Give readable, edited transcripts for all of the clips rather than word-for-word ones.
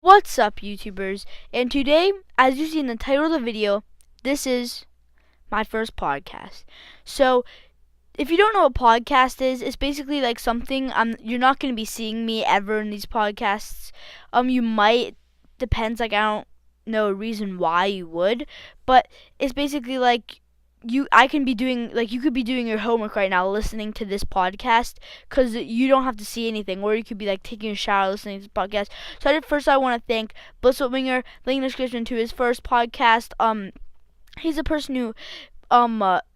What's up, YouTubers? And today, as you see in the title of the video, this is my first podcast. So, if you don't know what podcast is, it's basically like something you're not going to be seeing me ever in these podcasts. You might, depends, like I don't know a reason why you would, but it's basically like I can be doing, like, you could be doing your homework right now listening to this podcast because you don't have to see anything, or you could be like taking a shower listening to this podcast. So I want to thank Bliss Whitminger, link in the description to his first podcast. He's a person who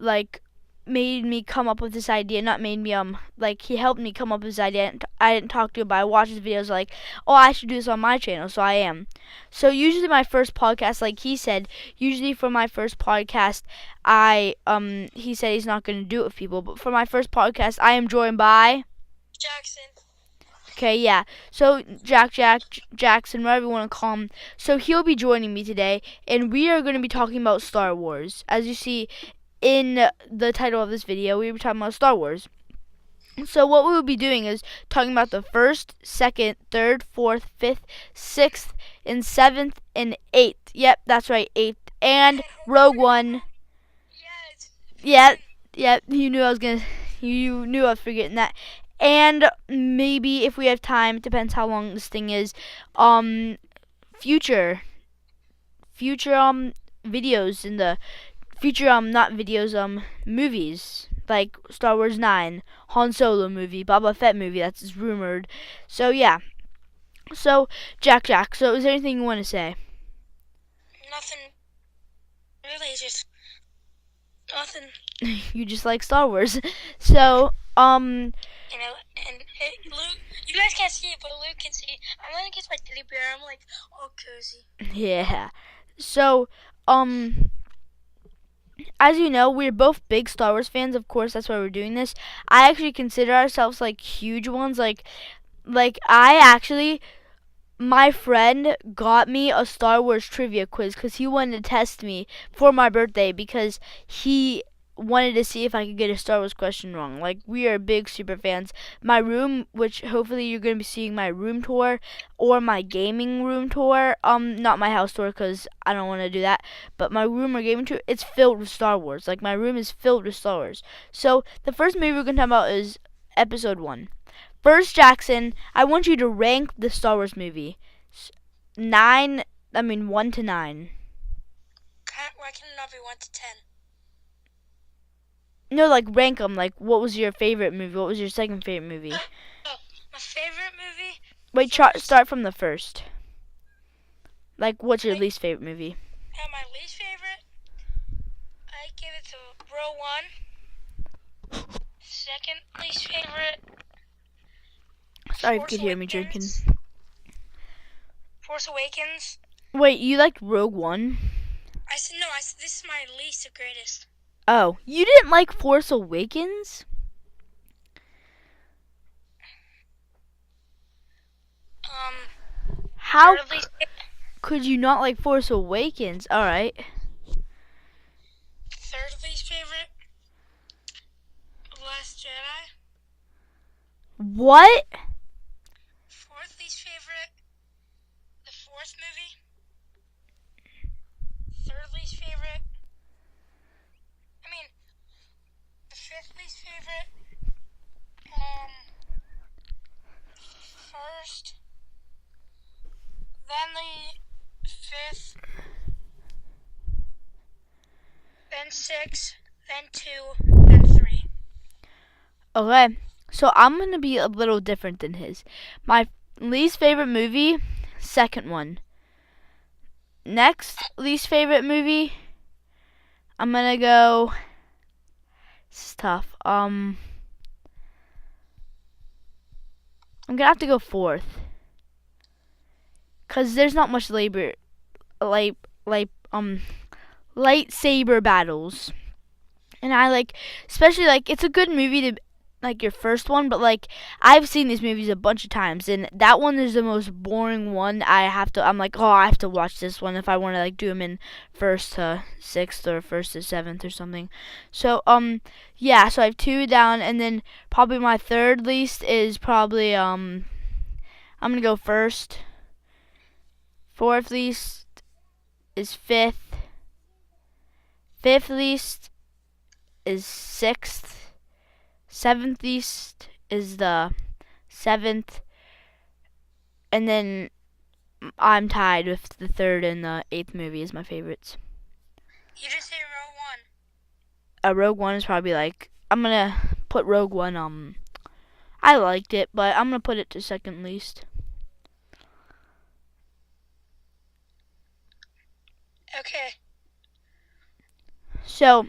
like made me come up with this idea. Not made me like he helped me come up with this idea. I didn't talk to him, but I watched his videos like, oh, I should do this on my channel, so I am. So usually my first podcast, like he said, usually for my first podcast, he said he's not gonna do it with people, but for my first podcast, I am joined by Jackson. Okay, yeah. So Jackson, whatever you want to call him. So he'll be joining me today, and we are going to be talking about Star Wars. As you see in the title of this video, we were talking about Star Wars. So what we will be doing is talking about the first, second, third, fourth, fifth, sixth, and seventh, and eighth. Yep, that's right, eighth. And Rogue One. Yeah, you knew I was forgetting that. And maybe if we have time, it depends how long this thing is, future videos in the future, not videos, movies, like Star Wars 9, Han Solo movie, Boba Fett movie, that's rumored. So yeah. So Jack, so is there anything you want to say? Nothing. Really, just nothing. You just like Star Wars. So, and Luke, you guys can't see it, but Luke can see. I'm laying against my teddy bear. I'm like all cozy. Yeah. So, as you know, we're both big Star Wars fans. Of course, that's why we're doing this. I actually consider ourselves like huge ones. Like my friend got me a Star Wars trivia quiz because he wanted to test me for my birthday because he wanted to see if I could get a Star Wars question wrong. Like, we are big super fans. My room, which hopefully you're going to be seeing my room tour or my gaming room tour, not my house tour because I don't want to do that, but my room or gaming tour, it's filled with Star Wars. Like, my room is filled with Star Wars. So the first movie we're going to talk about is Episode 1. First, Jackson, I want you to rank the Star Wars movie. 1 to 9. Why can it not be 1 to 10? No, like rank them. Like, what was your favorite movie? What was your second favorite movie? My favorite movie? Wait, start from the first. Like, what's your least favorite movie? My least favorite? I give it to Rogue One. Second least favorite? Sorry if you could hear me drinking. Force Awakens. Wait, you liked Rogue One? I said no. This is my least, the greatest. Oh, you didn't like Force Awakens? How could you not like Force Awakens? Alright. Third least favorite? Last Jedi. What? Fourth least favorite? The fourth movie. Third least favorite? The fifth least favorite? First. Then the fifth. Then 6. Then 2. Then 3. Okay. So I'm going to be a little different than his. My least favorite movie, second one. Next least favorite movie, I'm going to go, this is tough. I'm going to have to go fourth. Cuz there's not much lightsaber battles. And I like, especially like, it's a good movie to like your first one, but like I've seen these movies a bunch of times, and that one is the most boring one. I'm like, oh, I have to watch this one if I want to like do them in first to sixth or first to seventh or something. So yeah, so I have 2 down, and then probably my third least is probably I'm gonna go first. Fourth least is fifth. Fifth least is sixth. Seventh least is the seventh. And then I'm tied with the third and the eighth movie as my favorites. You just say Rogue One. Rogue One is probably like, I'm gonna put Rogue One, I liked it, but I'm gonna put it to second least. Okay. So,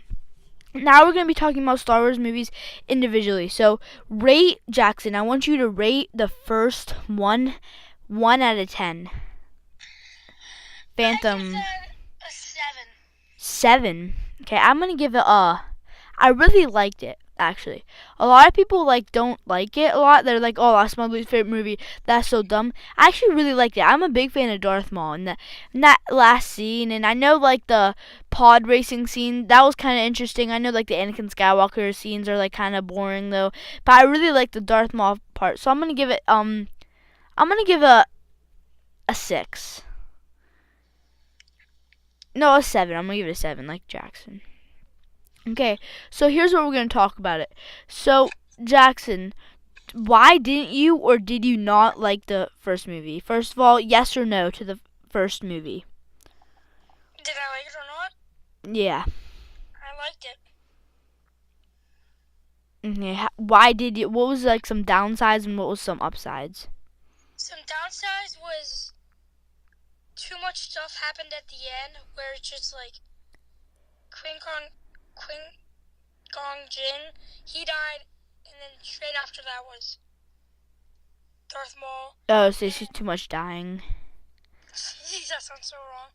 now we're gonna be talking about Star Wars movies individually. So, rate Jackson. I want you to rate the first one 1 out of 10. I Phantom. give that a 7. 7. Okay, I'm gonna give it a. I really liked it, actually. A lot of people don't like it a lot. They're like, "Oh, that's my least favorite movie. That's so dumb." I actually really liked it. I'm a big fan of Darth Maul and that last scene. And I know the pod racing scene, that was kind of interesting. I know the Anakin Skywalker scenes are kind of boring though, but I really like the Darth Maul part. So I'm gonna give it a 6. No, a 7. I'm gonna give it a 7, like Jackson. Okay, so here's what we're gonna talk about it. So, Jackson, why didn't you or did you not like the first movie? First of all, yes or no to the first movie? Did I like it or not? Yeah. I liked it. Okay. Why did you? What was some downsides and what was some upsides? Some downsides was too much stuff happened at the end where it's just Qui Gon Jinn, he died, and then straight after that was Darth Maul. Oh, so it's just too much dying. Jeez, that sounds so wrong.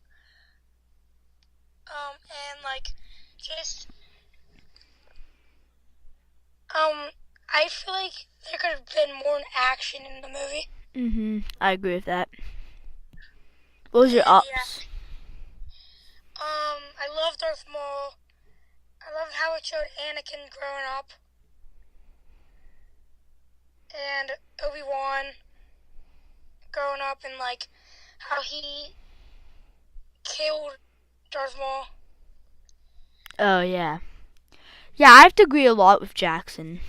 And I feel like there could have been more action in the movie. I agree with that. What was your ups? Yeah. I love Darth Maul. I loved how it showed Anakin growing up. And Obi-Wan growing up and how he killed Darth Maul. Oh, yeah. Yeah, I have to agree a lot with Jackson.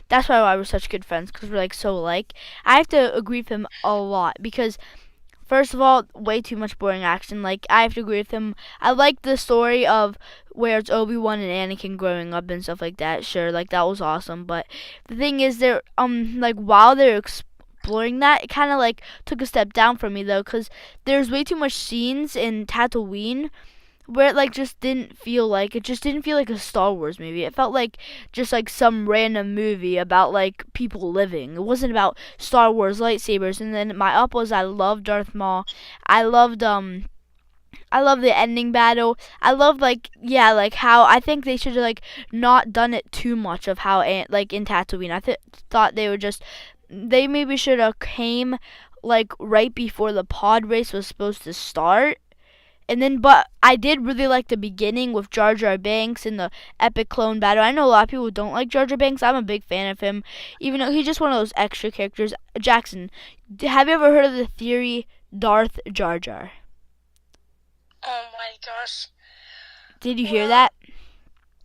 That's why we're such good friends, because we're so alike. I have to agree with him a lot because, first of all, way too much boring action. I have to agree with him. I like the story of where it's Obi-Wan and Anakin growing up and stuff like that. Sure, that was awesome. But the thing is, they're while they're exploring that, it kind of took a step down for me though, because there's way too much scenes in Tatooine where it just didn't feel like a Star Wars movie. It felt just some random movie about people living. It wasn't about Star Wars lightsabers. And then my up was I loved Darth Maul. I loved the ending battle. I love how I think they should have not done it too much of how in Tatooine. I thought they maybe should have came right before the pod race was supposed to start. And then, but I did really like the beginning with Jar Jar Binks and the epic clone battle. I know a lot of people don't like Jar Jar Binks. I'm a big fan of him, even though he's just one of those extra characters. Jackson, have you ever heard of the theory Darth Jar Jar? Oh my gosh. Did you hear that?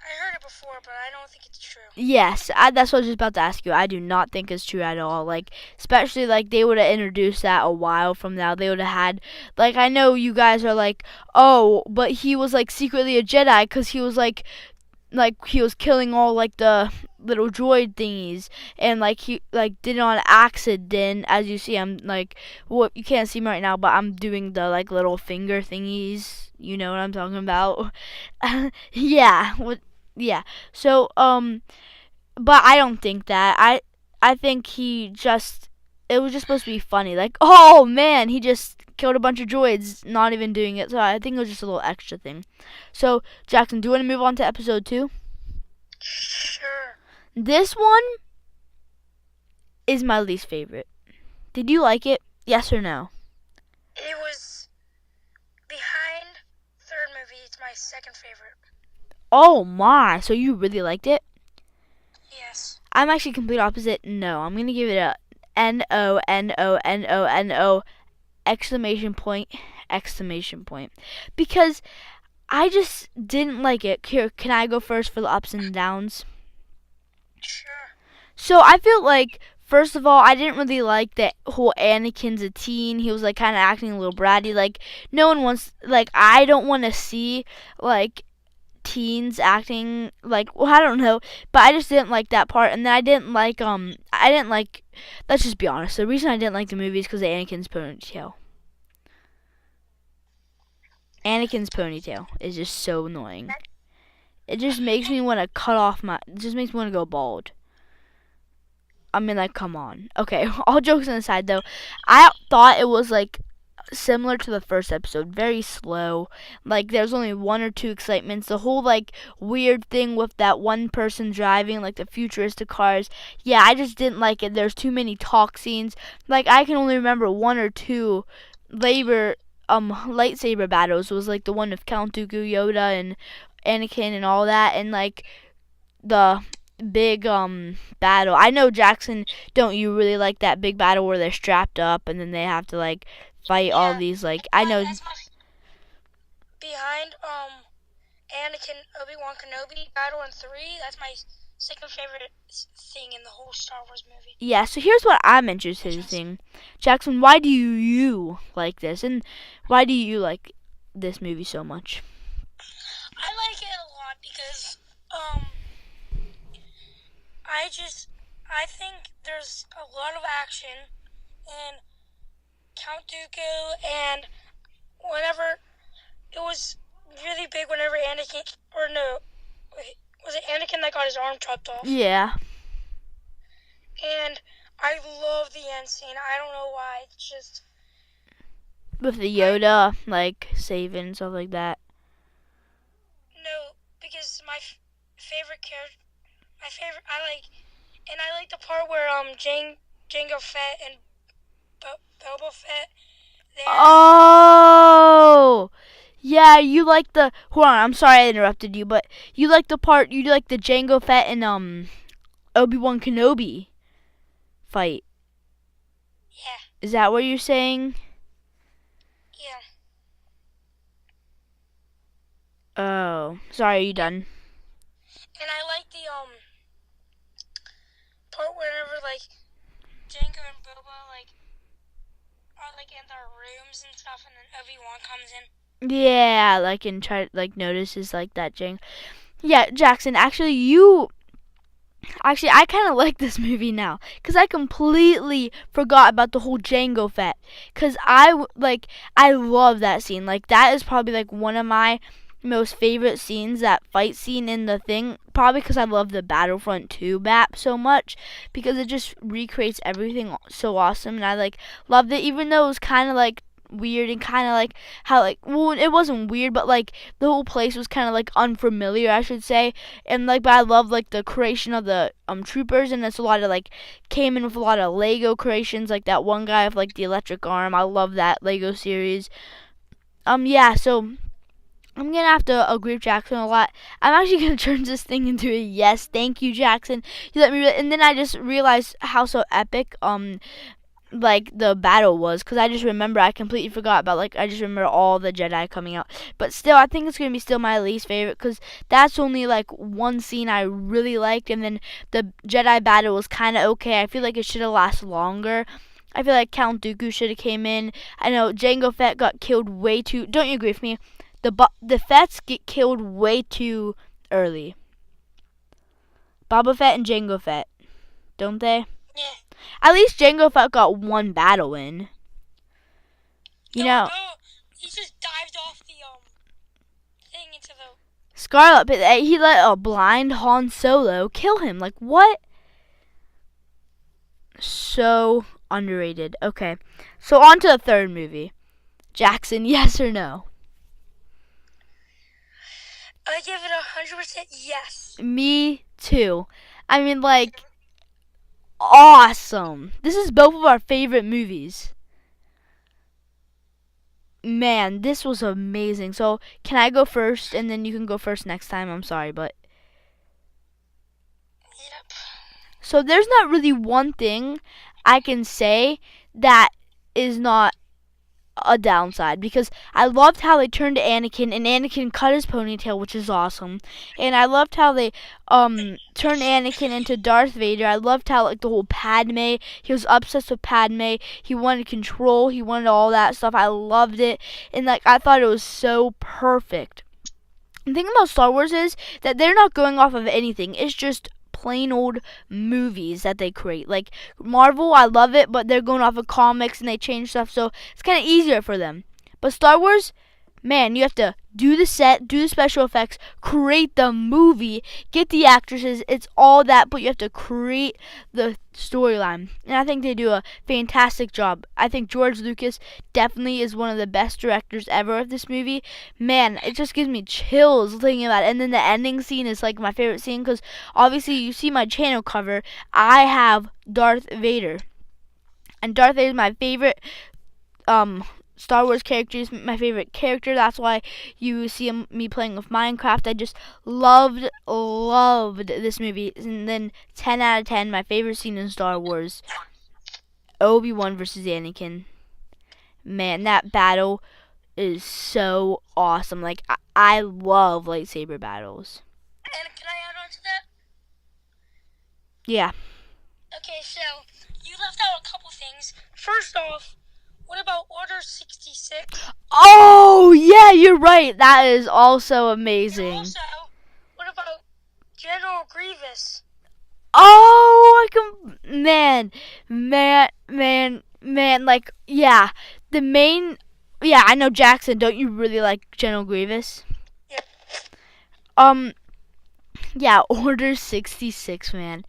I heard it before, but I don't think it's true. Yes, that's what I was just about to ask you. I do not think it's true at all. Especially they would have introduced that a while from now. They would have had, I know you guys are oh, but he was secretly a Jedi because he was he was killing all the little droid thingies, and he did it on accident. As you see, I'm well, you can't see me right now, but I'm doing the little finger thingies. You know what I'm talking about? Yeah. Yeah. So, but I don't think that. I think it was just supposed to be funny. Oh man, he just killed a bunch of droids, not even doing it. So I think it was just a little extra thing. So, Jackson, do you want to move on to episode 2? Sure. This one is my least favorite. Did you like it? Yes or no? It was behind third movie. It's my second favorite. Oh my, so you really liked it? Yes. I'm actually complete opposite. No, I'm going to give it a N-O-N-O-N-O-N-O exclamation point, exclamation point. Because I just didn't like it. Here, can I go first for the ups and downs? Sure. So I feel like, first of all, I didn't really like that whole Anakin's a teen. He was like kind of acting a little bratty. Like no one wants. Like I don't want to see like teens acting like, well, I don't know, but I just didn't like that part. And then I didn't like let's just be honest, the reason I didn't like the movie is because of Anakin's ponytail. Anakin's ponytail is just so annoying. It just makes me want to it just makes me want to go bald. I mean, like, come on. Okay, all jokes aside though, I thought it was like similar to the first episode, very slow. Like there's only one or two excitements. The whole like weird thing with that one person driving like the futuristic cars. Yeah, I just didn't like it. There's too many talk scenes. Like I can only remember one or two lightsaber battles. It was like the one with Count Dooku, Yoda, and Anakin and all that, and like the big battle. I know, Jackson, don't you really like that big battle where they're strapped up and then they have to like fight all these, like, I know. That's behind Anakin Obi-Wan Kenobi battle in 3. That's my second favorite thing in the whole Star Wars movie. Yeah, so here's what I'm interested in seeing. Jackson, why do you like this? And why do you like this movie so much? I like it a lot because I think there's a lot of action and Count Dooku, and whenever it was really big whenever Anakin, or no, was it Anakin that got his arm chopped off? Yeah. And I love the end scene. I don't know why. It's just with the Yoda, like, saving and stuff like that. No, because my favorite character, I like the part where Jango Fett and Boba Fett. Oh, yeah, you like the. Hold on, I'm sorry I interrupted you, but you like the Jango Fett and Obi-Wan Kenobi fight. Yeah. Is that what you're saying? Yeah. Oh, sorry. Are you done? And I like the part whenever like Jango and Boba are like in their rooms and stuff, and then Obi-Wan comes in. Yeah, like and notices like that Jango. Yeah, Jackson. Actually, I kind of like this movie now because I completely forgot about the whole Jango Fett. Because I love that scene. Like that is probably like one of my most favorite scenes, that fight scene in the thing, probably because I love the Battlefront 2 map so much, because it just recreates everything so awesome, and I like loved it, even though it was kind of like weird and kind of like how like, well, it wasn't weird, but like the whole place was kind of like unfamiliar, I should say, and like, but I love like the creation of the troopers, and it's a lot of like came in with a lot of Lego creations, like that one guy with like the electric arm. I love that Lego series. Yeah, so I'm going to have to agree with Jackson a lot. I'm actually going to turn this thing into a yes. Thank you, Jackson. You let me and then I just realized how so epic like the battle was, because I just remember, I completely forgot about, like, I just remember all the Jedi coming out. But still, I think it's going to be still my least favorite, because that's only like one scene I really liked, and then the Jedi battle was kind of okay. I feel like it should have lasted longer. I feel like Count Dooku should have came in. I know Jango Fett got killed way too. Don't you agree with me? The Fetts get killed way too early. Boba Fett and Jango Fett, don't they? Yeah. At least Jango Fett got one battle in. You know. He just dived off the thing into the. Scarlet, he let a blind Han Solo kill him. Like, what? So underrated. Okay, so on to the third movie. Jackson, yes or no? I give it 100% yes. Me too. I mean, like, awesome. This is both of our favorite movies. Man, this was amazing. So, can I go first, and then you can go first next time? I'm sorry, but. Yep. So, there's not really one thing I can say that is not a downside because I loved how they turned to Anakin and Anakin cut his ponytail, which is awesome. And I loved how they turned Anakin into Darth Vader. I loved how like the whole Padme, he was obsessed with Padme. He wanted control, he wanted all that stuff. I loved it. And like I thought it was so perfect. The thing about Star Wars is that they're not going off of anything. It's just plain old movies that they create. Like Marvel, I love it, but they're going off of comics and they change stuff, so it's kind of easier for them. But Star Wars, man, you have to do the set, do the special effects, create the movie, get the actresses. It's all that, but you have to create the storyline. And I think they do a fantastic job. I think George Lucas definitely is one of the best directors ever of this movie. Man, it just gives me chills thinking about it. And then the ending scene is like my favorite scene because obviously you see my channel cover. I have Darth Vader. And Darth Vader is my favorite Star Wars character, is my favorite character. That's why you see me playing with Minecraft. I just loved this movie. And then 10 out of 10, my favorite scene in Star Wars, Obi-Wan versus Anakin. Man, that battle is so awesome. Like, I love lightsaber battles. And can I add on to that? Yeah. Okay, so you left out a couple things. First off, what about Order 66? Oh, yeah, you're right. That is also amazing. And also, what about General Grievous? Oh, man, like, yeah, yeah, I know, Jackson, don't you really like General Grievous? Yep. Yeah, Order 66, man.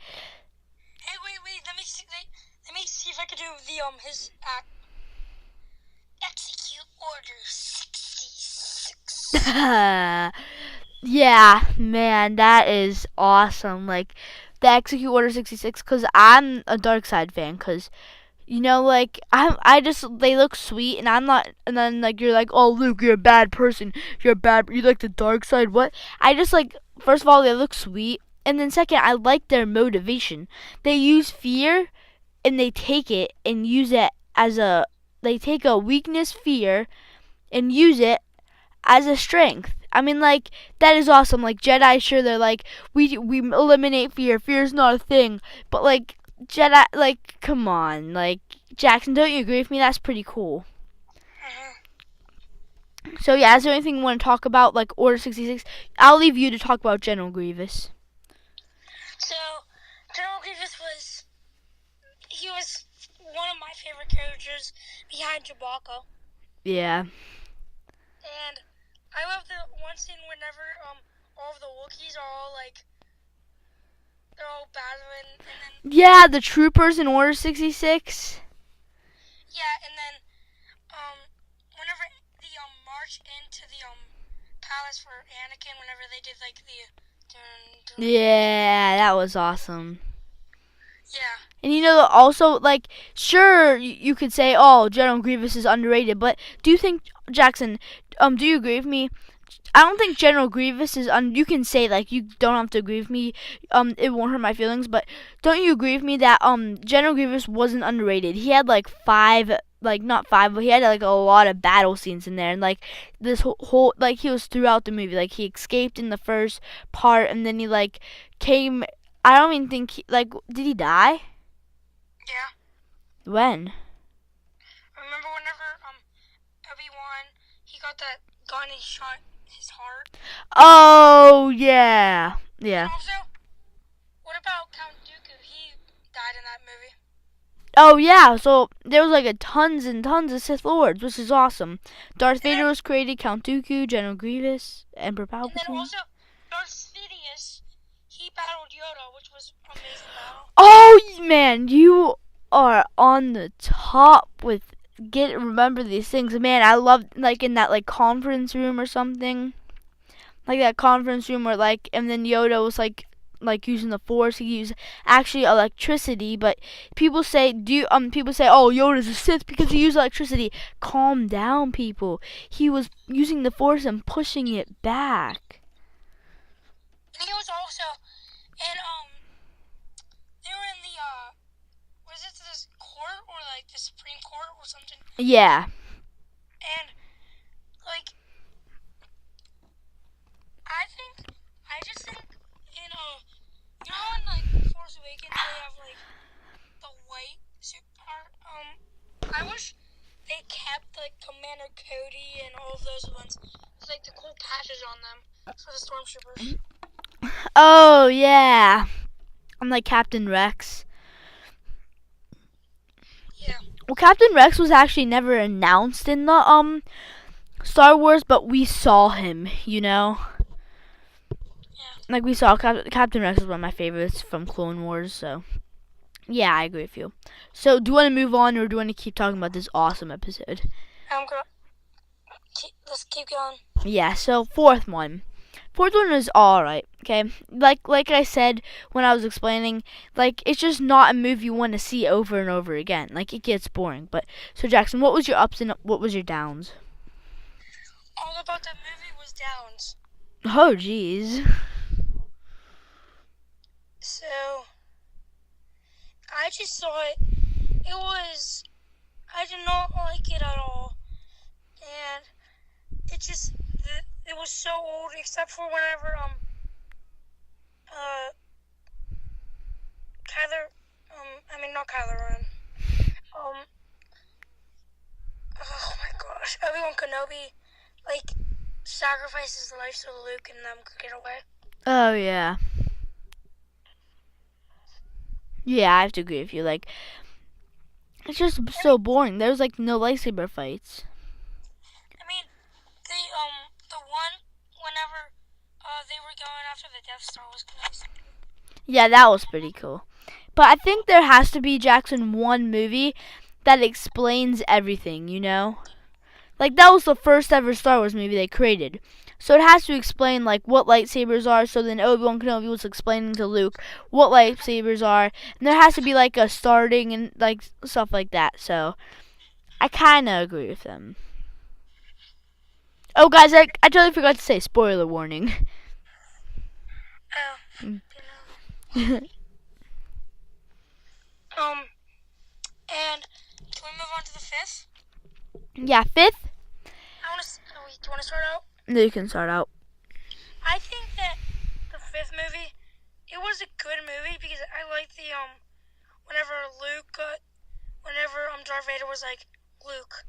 Hey, wait, let me see if I can do the, his act. Execute Order 66. Yeah, man, that is awesome. Like, the Execute Order 66, because I'm a Darkseid fan, because, you know, like, they look sweet, and I'm not, and then, like, you're like, oh, Luke, you're a bad person, you like the dark side, what? I just, like, first of all, they look sweet, and then second, I like their motivation. They use fear, and they take it, and use it they take a weakness, fear, and use it as a strength. I mean, like, that is awesome. Like, Jedi, sure, they're like, we eliminate fear. Fear's not a thing. But, like, Jedi, like, come on. Like, Jackson, don't you agree with me? That's pretty cool. So, yeah, is there anything you want to talk about, like, Order 66? I'll leave you to talk about General Grievous. So, General Grievous was one of my favorite characters behind Chewbacca. Yeah. And I love the one scene whenever all of the Wookiees are all like, they're all battling, and then Yeah, the troopers in Order 66. yeah, and then whenever the march into the palace for Anakin, whenever they did like the Yeah, that was awesome. Yeah. And you know, also, like, sure, you could say, oh, General Grievous is underrated, but do you think, Jackson, do you agree with me? I don't think General Grievous is, you can say, like, you don't have to agree with me, it won't hurt my feelings, but don't you agree with me that, General Grievous wasn't underrated? He had, like, not five, but he had, like, a lot of battle scenes in there, and, like, this whole, like, he was throughout the movie, like, he escaped in the first part, and then he, like, I don't even think, did he die? Yeah. When? Remember whenever Obi-Wan, he got that gun and shot his heart? Oh, yeah. Yeah. And also, what about Count Dooku? He died in that movie. Oh, yeah, so there was, like, tons and tons of Sith Lords, which is awesome. Darth Vader was created, Count Dooku, General Grievous, Emperor Palpatine. And then also, Darth Sidious, he battled Yoda, which was an amazing battle. Oh, man, you are on the top with remember these things. Man, I love, like, in that, like, conference room or something. Like, that conference room where, like, and then Yoda was, like using the Force. He used actually electricity, but people say, oh, Yoda's a Sith because he used electricity. Calm down, people. He was using the Force and pushing it back. And he was also, and they were in the, was it this court or like the Supreme Court or something? Yeah. and Cody and all of those ones. It's like the cool patches on them for the stormtroopers. Oh yeah, I'm like Captain Rex. Yeah. Well, Captain Rex was actually never announced in the Star Wars, but we saw him. You know. Yeah. Like we saw Captain Rex is one of my favorites from Clone Wars. So yeah, I agree with you. So do you want to move on, or do you want to keep talking about this awesome episode? Let's keep going. Yeah. So fourth one. Fourth one is alright, okay? Like I said when I was explaining, like it's just not a movie you want to see over and over again. Like it gets boring. But so Jackson, what was your ups and what was your downs? All about that movie was downs. Oh jeez. So I just saw it. I did not like it at all, and it was so old, except for whenever not Kylo Ren. Oh my gosh, Obi-Wan Kenobi, like, sacrifices his life so Luke and them could get away. Oh yeah. Yeah, I have to agree with you. Like, it's just so boring. There's like no lightsaber fights. I mean, the one whenever they were going after the Death Star was nice. Yeah, that was pretty cool. But I think there has to be, Jackson, one movie that explains everything, you know? Like, that was the first ever Star Wars movie they created. So it has to explain, like, what lightsabers are. So then Obi-Wan Kenobi was explaining to Luke what lightsabers are. And there has to be, like, a starting and, like, stuff like that. So I kind of agree with them. Oh, guys, I totally forgot to say, spoiler warning. Oh, Mm. And can we move on to the fifth? Yeah, fifth? Do you want to start out? No, you can start out. I think that the fifth movie, it was a good movie because I liked the whenever Darth Vader was like, Luke,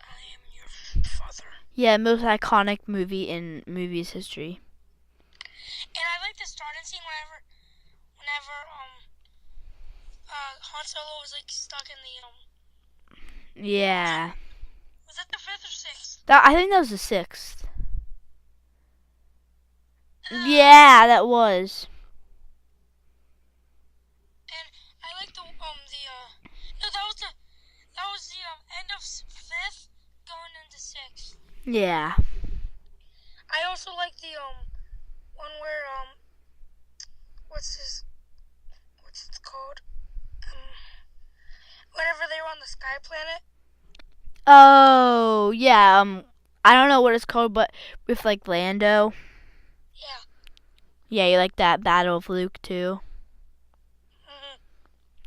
I am your father. Yeah, most iconic movie in movies history. And I like the starting scene whenever Han Solo was like stuck in the Yeah. Was that the fifth or sixth? I think that was the sixth. Yeah, that was. And I like no, that was the end of fifth going into sixth. Yeah. I also like the one where what's it called? Whenever they were on the Sky Planet. Oh, yeah. I don't know what it's called, but with like Lando. Yeah. Yeah, you like that Battle of Luke too. Mhm.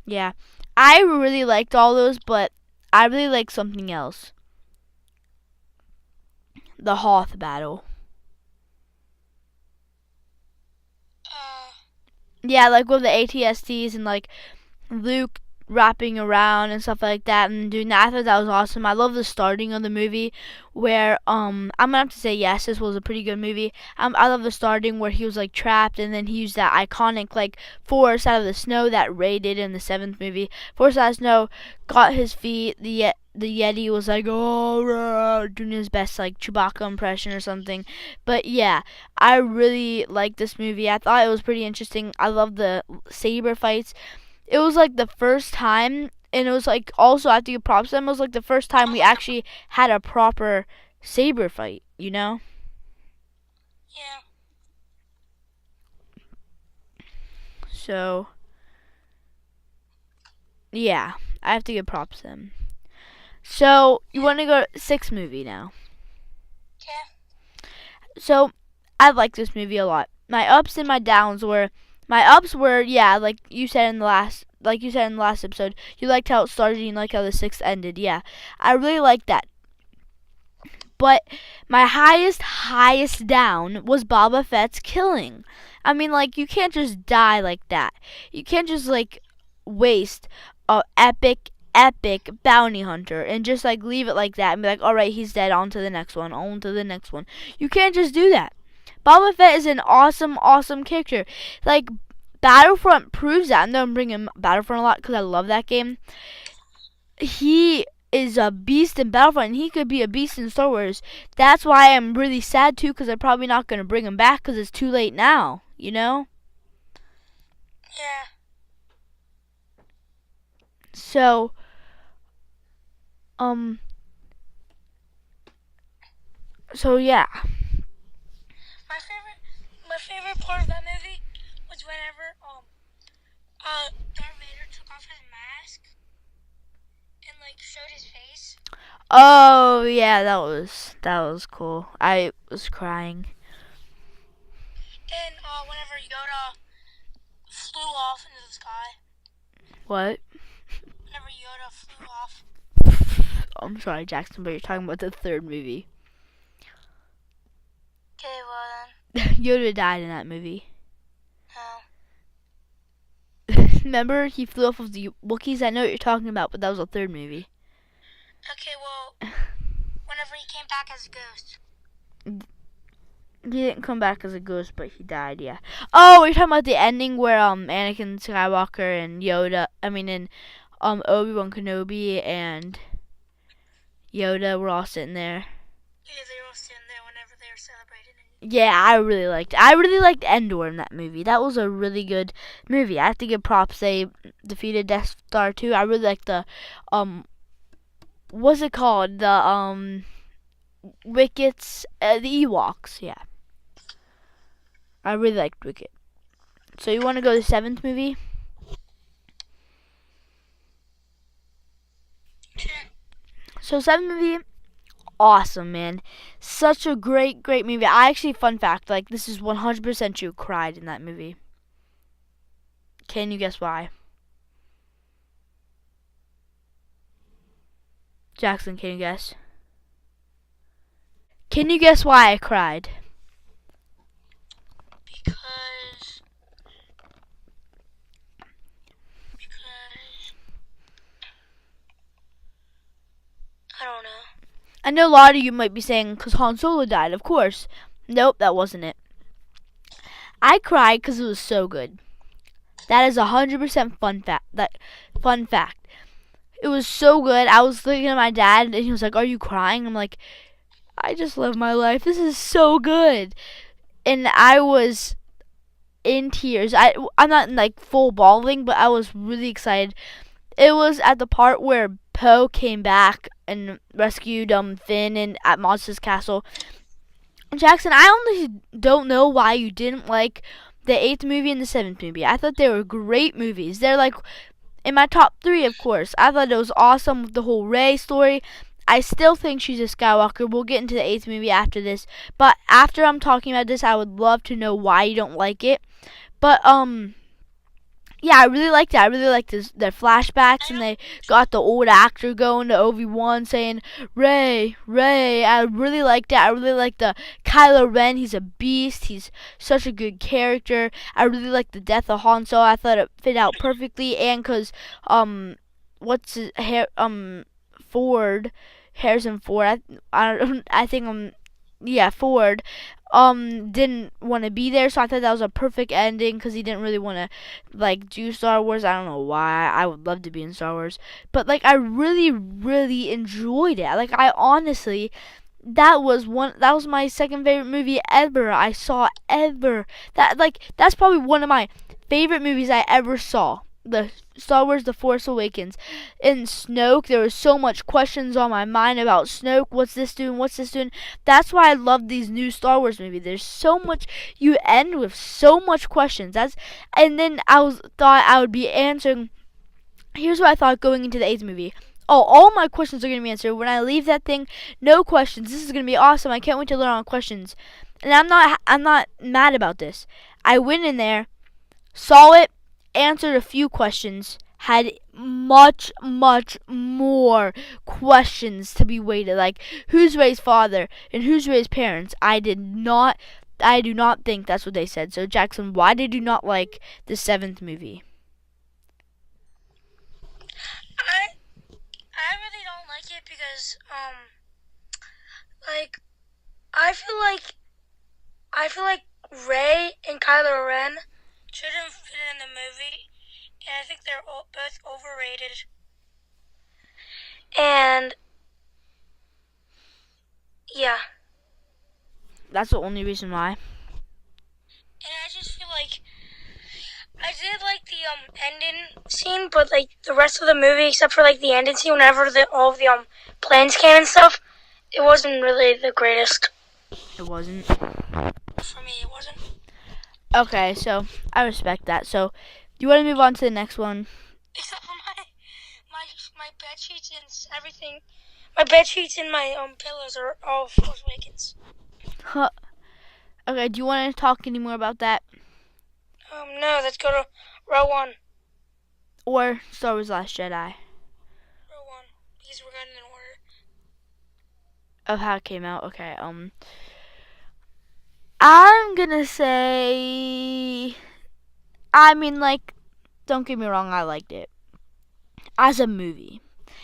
Yeah, I really liked all those, but I really like something else. The Hoth battle. Yeah, like with the ATSTs and like Luke wrapping around and stuff like that and doing that. I thought that was awesome. I love the starting of the movie where I'm gonna have to say yes, this was a pretty good movie. I love the starting where he was like trapped and then he used that iconic like force out of the snow that Rey did in the seventh movie. Force out of snow, got his feet. The Yeti was like, oh, rah, doing his best like Chewbacca impression or something. But yeah, I really liked this movie. I thought it was pretty interesting. I love the saber fights. It was like the first time, and it was like also I have to give props to them. It was like the first time we actually had a proper saber fight, you know? Yeah. So, yeah, I have to give props to them. So, you want to go to sixth movie now? Yeah. So, I like this movie a lot. My ups and my downs were. My ups were, yeah, like you said in the last episode, you liked how it started and you liked how the sixth ended. Yeah, I really liked that. But my highest down was Boba Fett's killing. I mean, like, you can't just die like that. You can't just, like, waste a epic epic bounty hunter and just like leave it like that and be like, alright, he's dead, on to the next one, on to the next one. You can't just do that. Boba Fett is an awesome, awesome character. Like, Battlefront proves that. I know I'm bringing Battlefront a lot because I love that game. He is a beast in Battlefront, and he could be a beast in Star Wars. That's why I'm really sad too, because I'm probably not going to bring him back because it's too late now, you know? Yeah. So, yeah. My favorite part of that movie was whenever Darth Vader took off his mask and like showed his face. Oh, yeah, that was cool. I was crying. And whenever Yoda flew off into the sky. What? Whenever Yoda flew off. I'm sorry, Jackson, but you're talking about the third movie. Okay, well then. Yoda died in that movie. No. Remember, he flew off of the Wookiees? I know what you're talking about, but that was the third movie. Okay, well, whenever he came back as a ghost. He didn't come back as a ghost, but he died, yeah. Oh, you're talking about the ending where Anakin Skywalker and Obi-Wan Kenobi and Yoda were all sitting there. Yeah, they were all sitting there whenever they were celebrating. Yeah, I really liked Endor in that movie. That was a really good movie. I have to give props. They defeated Death Star 2. I really liked the what's it called? The Wickets, the Ewoks, yeah. I really liked Wicket. So you want to go to the 7th movie? Sure. So 7th movie, awesome, man. Such a great movie. I actually, fun fact, like, this is 100% true, cried in that movie. Can you guess why? Jackson, can you guess? Can you guess why I cried? Because I don't know. I know a lot of you might be saying, because Han Solo died, of course. Nope, that wasn't it. I cried because it was so good. That is 100% fun fact. It was so good. I was looking at my dad, and he was like, "Are you crying?" I'm like, "I just love my life. This is so good." And I was in tears. I'm not like full bawling, but I was really excited. It was at the part where Poe came back and rescued Finn and at Mazda's castle. Jackson, I honestly don't know why you didn't like the 8th movie and the 7th movie. I thought they were great movies. They're like in my top 3, of course. I thought it was awesome with the whole Rey story. I still think she's a Skywalker. We'll get into the 8th movie after this. But after I'm talking about this, I would love to know why you don't like it. But yeah, I really liked it. I really liked their flashbacks, and they got the old actor going to Obi-Wan saying, Rey, Rey. I really liked it. I really liked the Kylo Ren. He's a beast. He's such a good character. I really liked the death of Han Solo. I thought it fit out perfectly, and because, Ford, Harrison Ford, Ford, didn't want to be there, so I thought that was a perfect ending because he didn't really want to like do Star Wars. I don't know why. I would love to be in Star Wars, but like I really enjoyed it. Like I honestly, that was my second favorite movie ever I saw ever. That's probably one of my favorite movies I ever saw. The Star Wars The Force Awakens. In Snoke, there was so much questions on my mind about Snoke. What's this doing? That's why I love these new Star Wars movies. There's so much, you end with so much questions. And then thought I would be answering. Here's what I thought going into the 8th movie. Oh, all my questions are going to be answered. When I leave that thing, no questions. This is going to be awesome. I can't wait to learn all questions. And I'm not mad about this. I went in there, saw it, answered a few questions, had much more questions to be waited, like who's Rey's father and who's Rey's parents. I do not think that's what they said. So Jackson, why did you not like the 7th movie? because like I feel like Rey and Kylo Ren shouldn't fit in the movie, and I think they're both overrated. And yeah. That's the only reason why. And I just feel like I did like the ending scene, but like the rest of the movie, except for like the ending scene, whenever all of the planes came and stuff, it wasn't really the greatest. It wasn't. For me, it wasn't. Okay, so I respect that. So, do you want to move on to the next one? Except for my bed sheets and everything. My bed sheets and my pillows are all Force Awakens. Huh. Okay, do you want to talk any more about that? No, let's go to Row 1. Or Star Wars Last Jedi? Row 1, because we're going in order. Of how it came out. Okay, I'm gonna say, I mean, like, don't get me wrong, I liked it as a movie.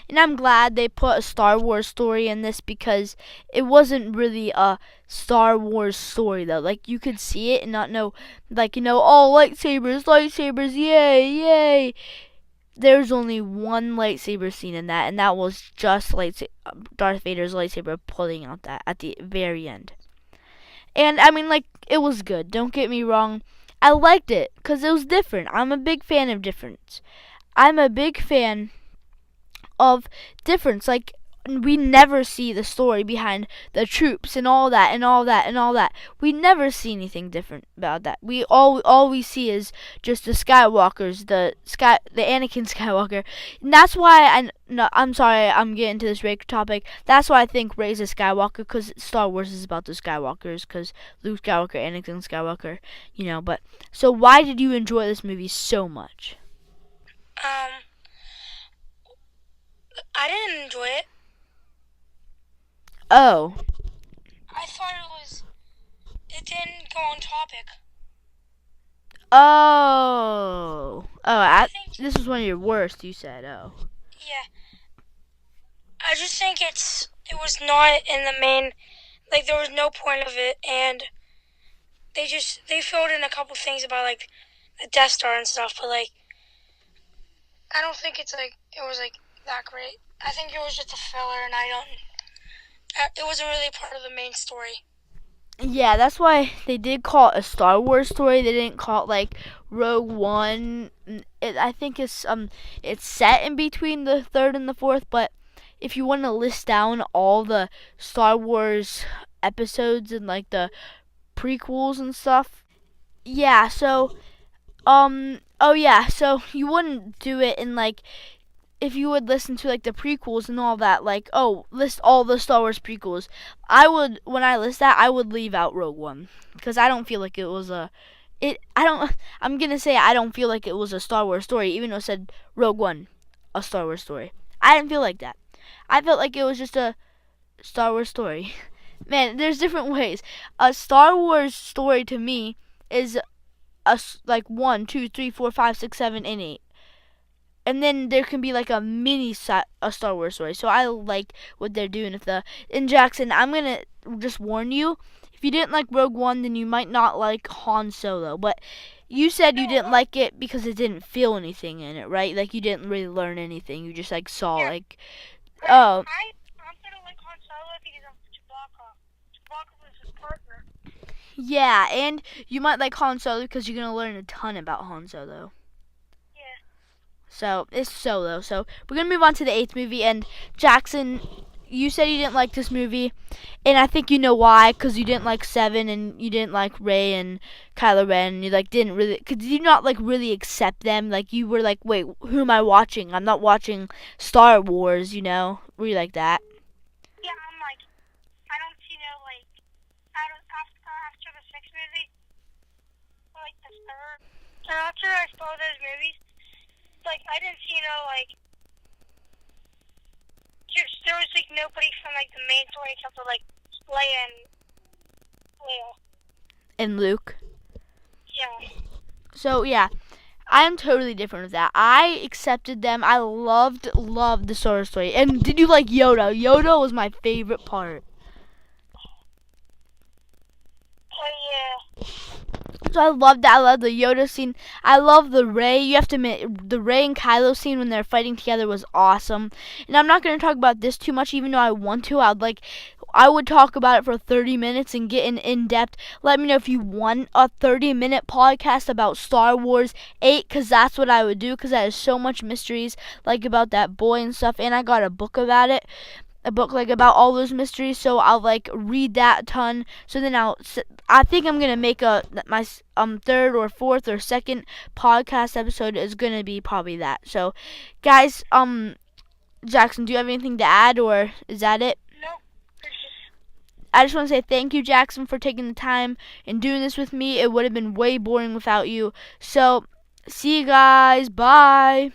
And I'm glad they put a Star Wars story in this because it wasn't really a Star Wars story though. Like you could see it and not know, like, oh, lightsabers, yay, yay. There's only one lightsaber scene in that, and that was just Darth Vader's lightsaber pulling out that at the very end. And I mean, like, it was good. Don't get me wrong. I liked it because it was different. I'm a big fan of difference. I'm a big fan of difference. Like, we never see the story behind the troops and all that and all that and all that. We never see anything different about that. We all we see is just the Skywalkers, the Anakin Skywalker. And that's why I'm sorry, I'm getting to this Rey topic. That's why I think Rey's a Skywalker, because Star Wars is about the Skywalkers, because Luke Skywalker, Anakin Skywalker, But so why did you enjoy this movie so much? I didn't enjoy it. Oh. I thought it didn't go on topic. Oh. This was one of your worst, you said. Oh. Yeah. I just think it was not in the main, like there was no point of it, and they filled in a couple things about like the Death Star and stuff, but like I don't think it was like that great. I think it was just a filler, and it wasn't really part of the main story. Yeah, that's why they did call it a Star Wars story. They didn't call it like Rogue One. I think it's set in between the third and the fourth. But if you want to list down all the Star Wars episodes and like the prequels and stuff, yeah. So so you wouldn't do it in like, if you would listen to like the prequels and all that, like, list all the Star Wars prequels. When I list that, I would leave out Rogue One, because I don't feel like it was I'm gonna say I don't feel like it was a Star Wars story, even though it said Rogue One, a Star Wars story. I didn't feel like that. I felt like it was just a Star Wars story. Man, there's different ways. A Star Wars story to me is like 1, 2, 3, 4, 5, 6, 7, and 8. And then there can be like a a Star Wars story. So I like what they're doing with and Jackson, I'm gonna just warn you, if you didn't like Rogue One, then you might not like Han Solo. But you said you didn't like it because it didn't feel anything in it, right? Like you didn't really learn anything. You just like saw like, I'm gonna like Han Solo because of Chewbacca. Chewbacca was his partner. Yeah, and you might like Han Solo because you're gonna learn a ton about Han Solo. So, it's Solo. So, we're going to move on to the 8th movie. And, Jackson, you said you didn't like this movie. And I think you know why. Because you didn't like 7. And you didn't like Rey and Kylo Ren. And you, like, didn't really... Because you not, like, really accept them. Like, you were like, wait, who am I watching? I'm not watching Star Wars, Were you like that? Yeah, I'm like... I don't see like... After the 6th movie... Or, like, the 3rd... So, after I saw those movies... Like, I didn't see, there was, like, nobody from, like, the main story except for, like, Leia and Leo. And Luke? Yeah. So, yeah. I am totally different with that. I accepted them. I loved the Star Story. And did you like Yoda? Yoda was my favorite part. Oh yeah. So I love that. I love the Yoda scene. I love the Rey. You have to admit, the Rey and Kylo scene when they're fighting together was awesome. And I'm not going to talk about this too much, even though I want to. I would talk about it for 30 minutes and get in depth. Let me know if you want a 30-minute podcast about Star Wars 8, because that's what I would do, because that has so much mysteries, like about that boy and stuff. And I got a book about it. A book like about all those mysteries, so I'll like read that a ton. So then I think I'm gonna make my third or fourth or second podcast episode is gonna be probably that. So, guys, Jackson, do you have anything to add, or is that it? No. I just want to say thank you, Jackson, for taking the time and doing this with me. It would have been way boring without you. So, see you guys. Bye.